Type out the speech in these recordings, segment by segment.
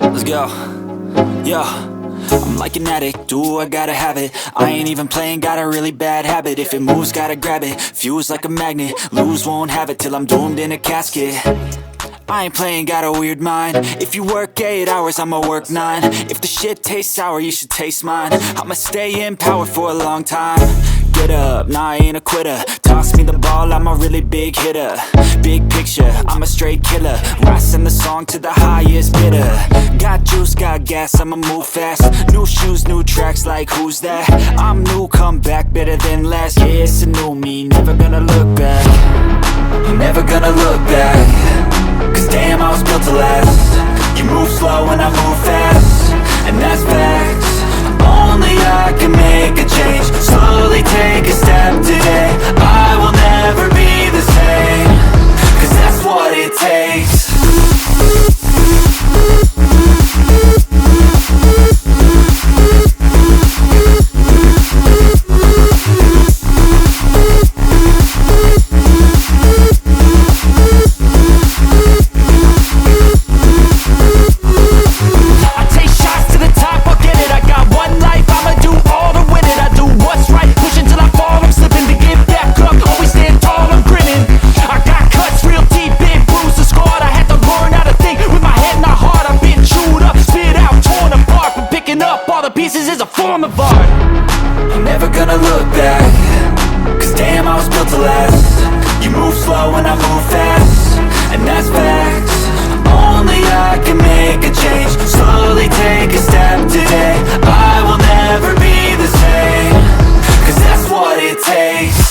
Let's go. Yo, I'm like an addict, do I gotta have it. I ain't even playing, got a really bad habit. If it moves, gotta grab it, fuse like a magnet. Lose, won't have it till I'm doomed in a casket. I ain't playing, got a weird mind. If you work 8 hours, I'ma work 9. If the shit tastes sour, you should taste mine. I'ma stay in power for a long time. Get up, nah, I ain't a quitter. Toss me the ball, I'm a really big hitter. Big picture, I'm a straight killer. Rising the song to the highest bidder. Got juice, got gas, I'ma move fast. New shoes, new tracks, like who's that? I'm new, come back, better than last. Yeah, it's a new me, never gonna look back. Never gonna look back. Cause damn, I was built to last. You move slow and I move fast, and that's facts. Only I can make a change. Slowly take a step today. I will never be the same. Cause that's what it takes. Pieces is a form of art. I'm never gonna look back. Cause damn, I was built to last. You move slow and I move fast, and that's facts. Only I can make a change. Slowly take a step today. I will never be the same. Cause that's what it takes.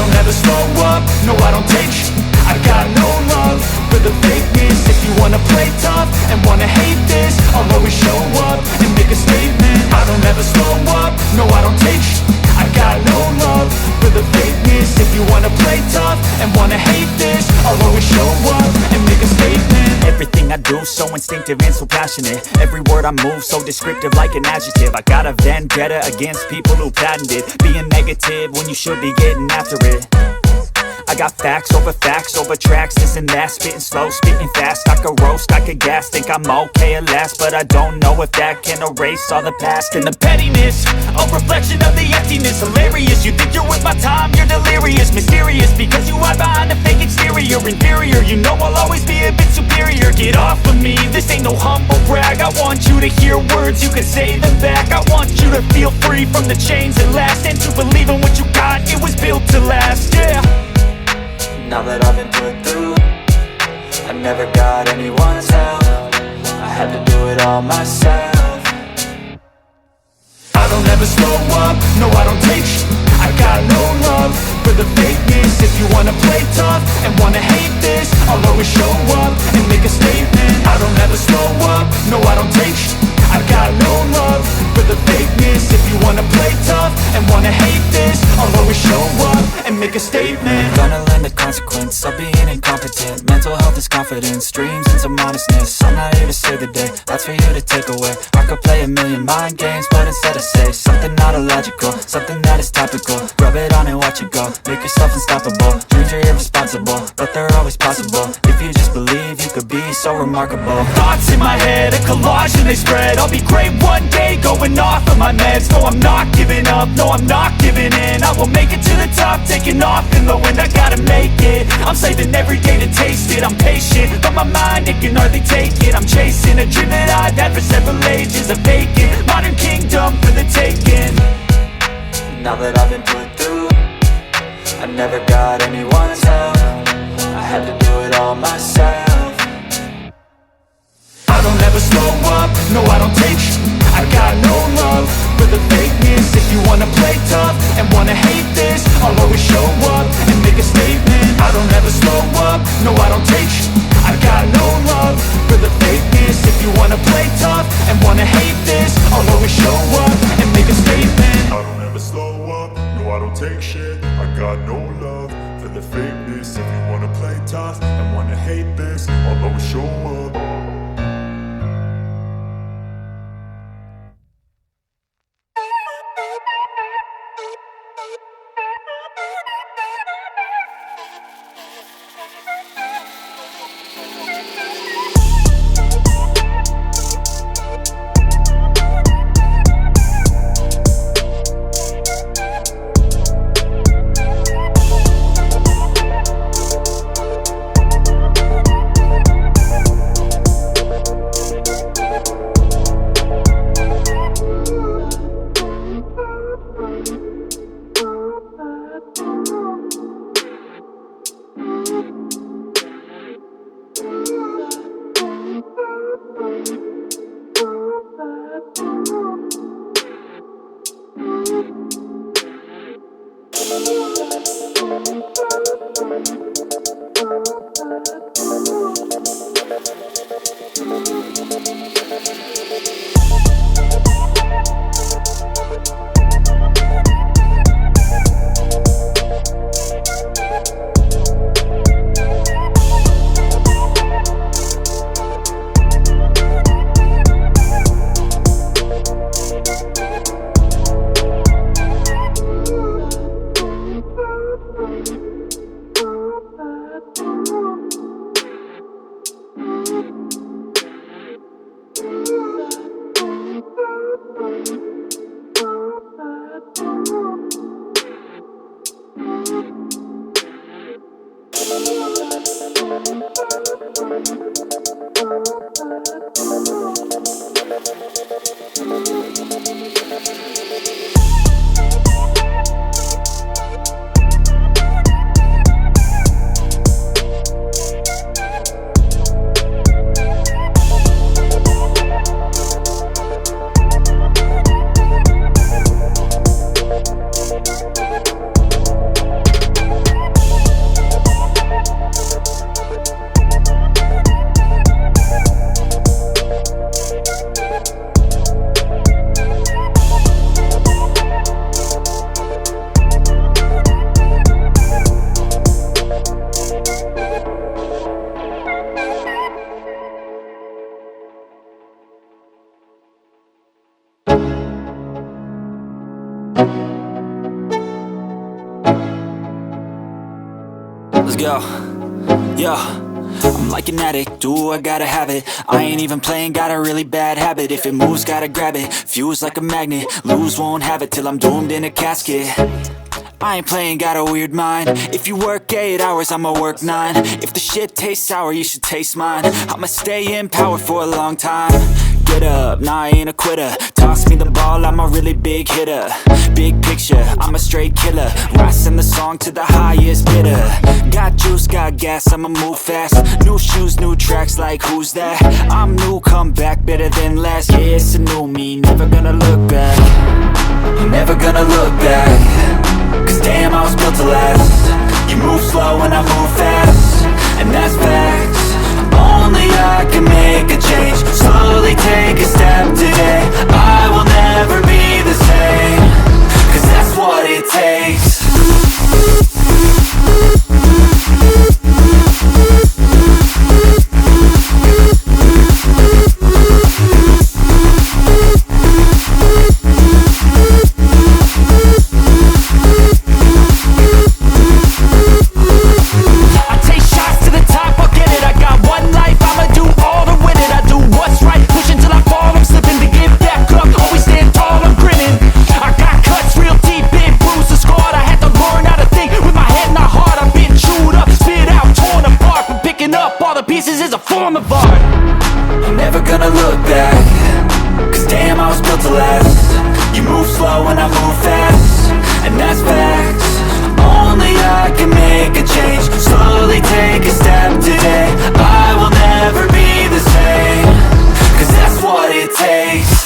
don't ever slow up, no I don't take sh**. I got no love for the fakeness. If you wanna play tough and wanna hate this, I'll always show up and make a statement. I don't ever slow up, no I don't take sh**. I got no love for the fakeness. If you wanna play tough and wanna hate this, I'll always show up and make a statement. Everything I do so instinctive and so passionate. Every word I move so descriptive like an adjective. I got a vendetta against people who patented being negative when you should be getting after it. I got facts over tracks, this and that. Spitting slow, spitting fast, I could roast, I could gas. Think I'm okay at last, but I don't know if that can erase all the past. And the pettiness, a reflection of the emptiness. Hilarious, you think you're worth my time, you're delirious. Mysterious, because you hide behind a fake exterior. Inferior, you know I'll always be a bit superior. Get off of me, this ain't no humble brag. I want you to hear words, you can say them back. I want you to feel free from the chains that last, and to believe in what you got, it was built to last, yeah. Now that I've been put through, I never got anyone's help. I had to do it all myself. I don't ever slow up, no I don't take sh**. I got no love for the fakeness. If you wanna play tough and wanna hate this, I'll always show up and make a statement. I don't ever slow up, no I don't take sh**. I got no love for the fakeness. If you wanna play tough and wanna hate this, I'll always show up and make a statement. Gonna learn the consequence of being incompetent. Mental health is confidence, dreams and some honestness. I'm not here to save the day, that's for you to take away. I could play a million mind games, but instead I say something not illogical, something that is topical. Rub it on and watch it go, make yourself unstoppable. Dreams are irresponsible, but they're always possible. If you just believe, you could be so remarkable. Thoughts in my head, a collage and they spread. I'll be great one day, going off of my meds. No, I'm not giving up, no, I'm not giving in. I will make it to the top, taking off in the wind. I gotta make it, I'm saving every day to taste it. I'm patient, but my mind, it can hardly take it. I'm chasing a dream that I've had for several ages. A vacant, modern kingdom for the taking. Now that I've been put through, I never got anyone's help. I had to do it all myself. I don't ever slow up, no I don't take sh**. I got no love for the fakeness. If you wanna play tough and wanna hate this, I'll always show up and make a statement. I don't ever slow up, no I don't take sh**. I got no love for the fakeness. If you wanna play tough and wanna hate this, I'll always show up and make a statement. I don't ever slow up, no I don't take shit. I got no love for the fakeness. If you wanna play tough and wanna hate this, I'll always show up. Let's go. Yo, I'm like an addict, ooh, I gotta have it. I ain't even playing, got a really bad habit. If it moves, gotta grab it, fuse like a magnet. Lose, won't have it till I'm doomed in a casket. I ain't playing, got a weird mind. If you work 8 hours, I'ma work 9. If the shit tastes sour, you should taste mine. I'ma stay in power for a long time. Get up, nah, I ain't a quitter. Toss me the ball, I'm a really big hitter. Big picture, I'm a straight killer. Rising the song to the highest bidder. Got juice, got gas, I'ma move fast. New shoes, new tracks, like who's that? I'm new, come back, better than last. Yeah, it's a new me, never gonna look back. Never gonna look back. Cause damn, I was built to last. You move slow and I move fast, and that's facts. Only I can make a change. Slowly take a step today. I will never be the same. Cause that's what it takes. Pieces is a form of art. I'm never gonna look back. Cause damn, I was built to last. You move slow and I move fast, and that's facts. Only I can make a change. Slowly take a step today. I will never be the same. Cause that's what it takes.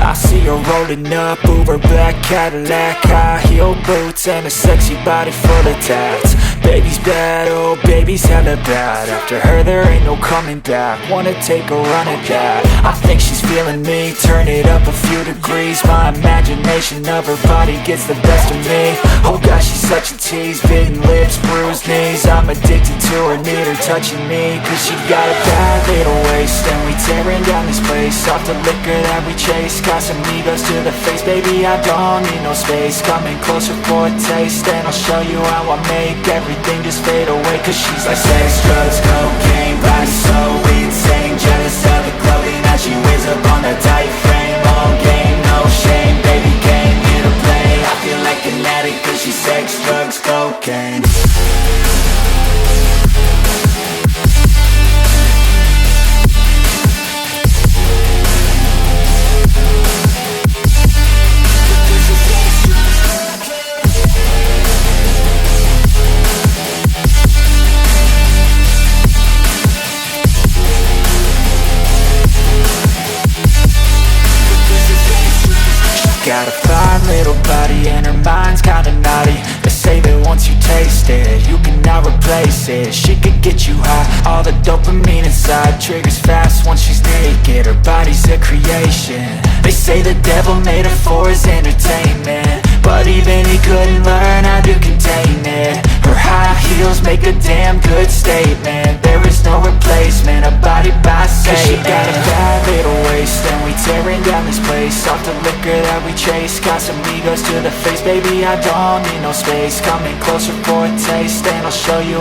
I see her rolling up, Uber black Cadillac, high heel boots and a sexy body full of tats. Baby's bad, oh baby's hella bad. After her there ain't no coming back. Wanna take a run at that. I think she's feeling me, turn it up a few degrees. My imagination of her body gets the best of me. Oh gosh, she's such a tease, bitten lips, bruised knees. I'm addicted to her, need her touching me. Cause she got a bad little waist, and we tearing down this place. Off the liquor that we chase, got some egos to the face. Baby, I don't need no space. Coming closer for a taste, and I'll show you how I make everything just fade away. Cause she's like sex, drugs, cocaine, body so insane. Jealous of the clothing that she wears up on that tight frame. All game, no shame, baby came here to play. I feel like an addict cause she's sex, drugs, cocaine. Got a fine little body and her mind's kinda naughty. They say that once you taste it, you cannot replace it. She could get you high, all the dopamine inside triggers fast once she's naked. Her body's a creation. They say the devil made her for his entertainment, but even he couldn't learn how to contain it. Her high heels make a damn good statement. There is no replacement, a body by Satan. Cause she got a bad little waist, and we tearing down this place. Off the liquor that we chase, got some egos to the face. Baby, I don't need no space. Coming closer for a taste, and I'll show you